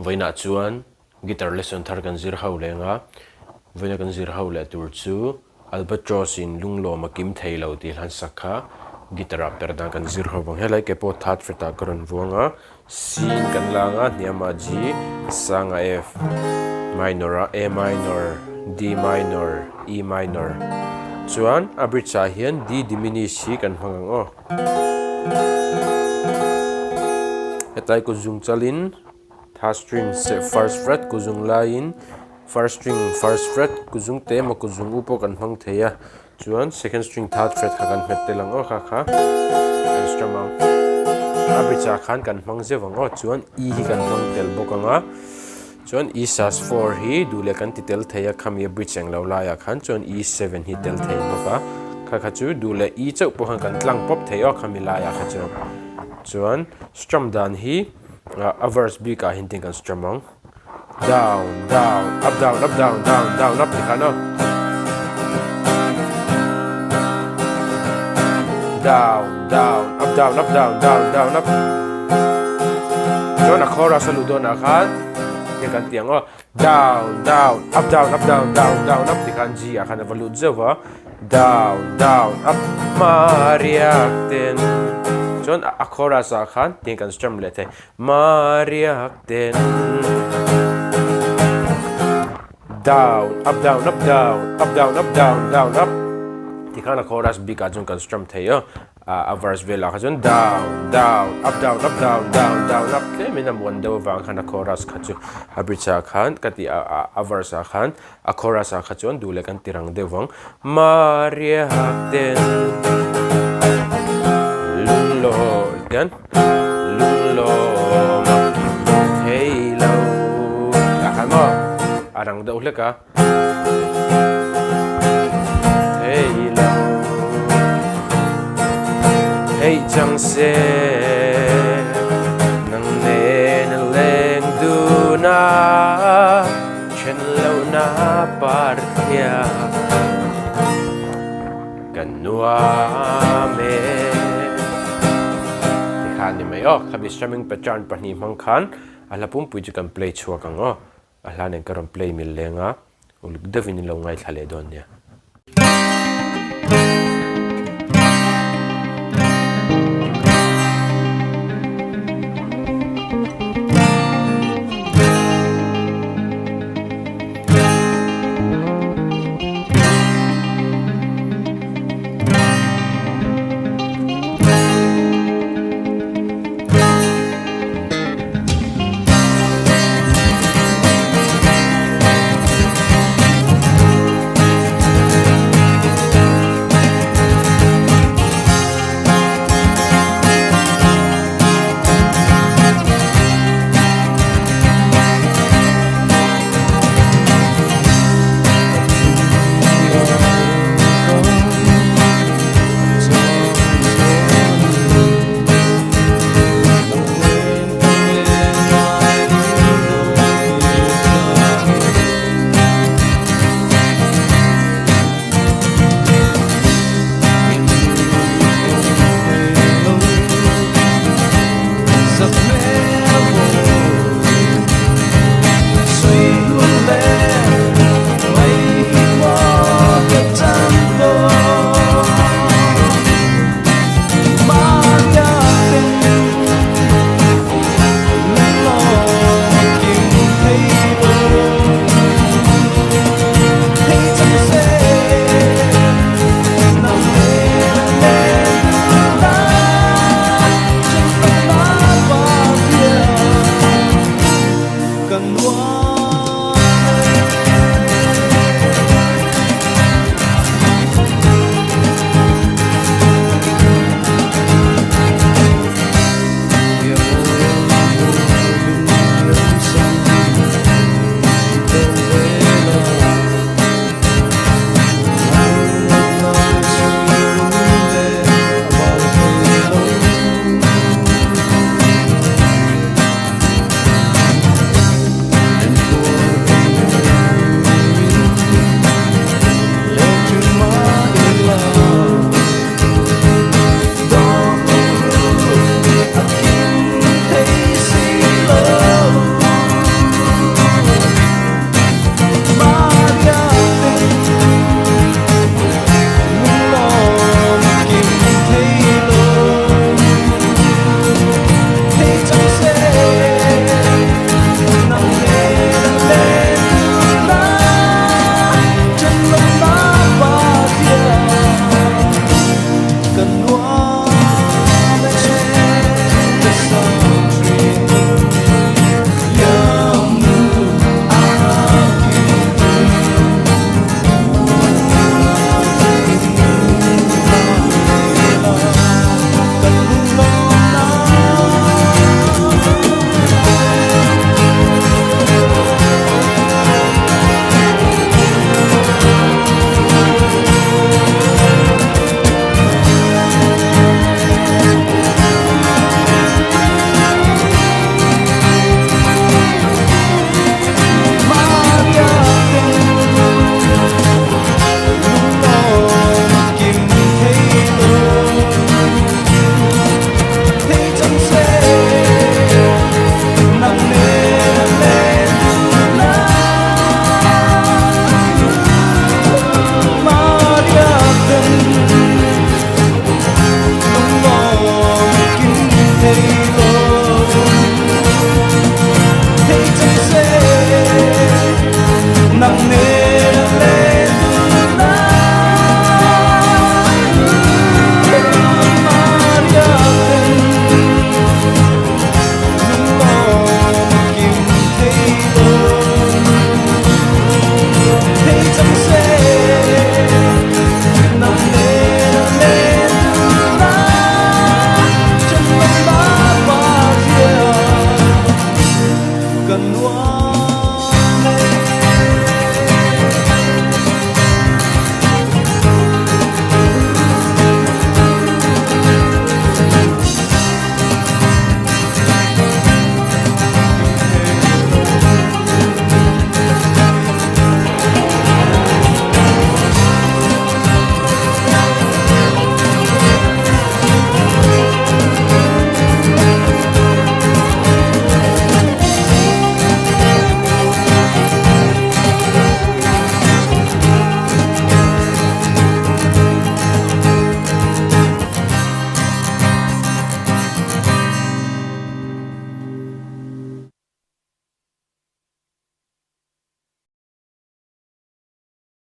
voina chuan guitar lesson thar kan zir ho lenga voina kan zir ho le tur chu Albatross in Lunglawm akim thei lo ti han sakha guitar Perhdan kan zir ho wang helai ke po third fret a karon vuanga C kan langa niama G sanga F minor A minor D minor E minor chuan a bridge a hian D diminished hi kan hmangang o hetai ko zung chalin third string first fret ko zung lain first string first fret ku zung te ma ku zung upo kan hmang theia chuan second string third fret kha kan hmet te lang o kha kan strumming a bridge a khan kan hmang zewang o chuan E hi kan hmang tel bokanga chuan E sus4 hi dule kan ti tel theia khami bridge ang lo la ya khan chuan E7 hi tel thei boka kha chu dule E chau po han kan tlang pop theio khami la ya kha chuan strum dan hi a verse b ka hinting kan strumming down down up down up down down down up ti khano down down up down up down down down up chuan a chorus a lu don a khan ke kan tiang o down down up down up down down down up ti khan G a khan valu zewa down down up mariakten chuan a chorus a khan tin kan strum le the mariakten down up down up down up down up down down up ti khan a chorus b ka chung kan strum theyo a verse vela kha chun down down up down up down down down up ke minam wonder wang khan a chorus kha chu a bridge a khan kati a verse a khan a chorus a kha chun dule kan tirang dewang maria hakten lunlo kan lunlo hello akamo arang da uleka hello hey chang se nang ne na leng du na chen lo na parthia kanua me tikhan ni mai o khabi strumming pattern pani mang khan alapum pui ju kan play chua kang o alan en karon play mil lenga uluk devin lo ngai thale don nia kan nuam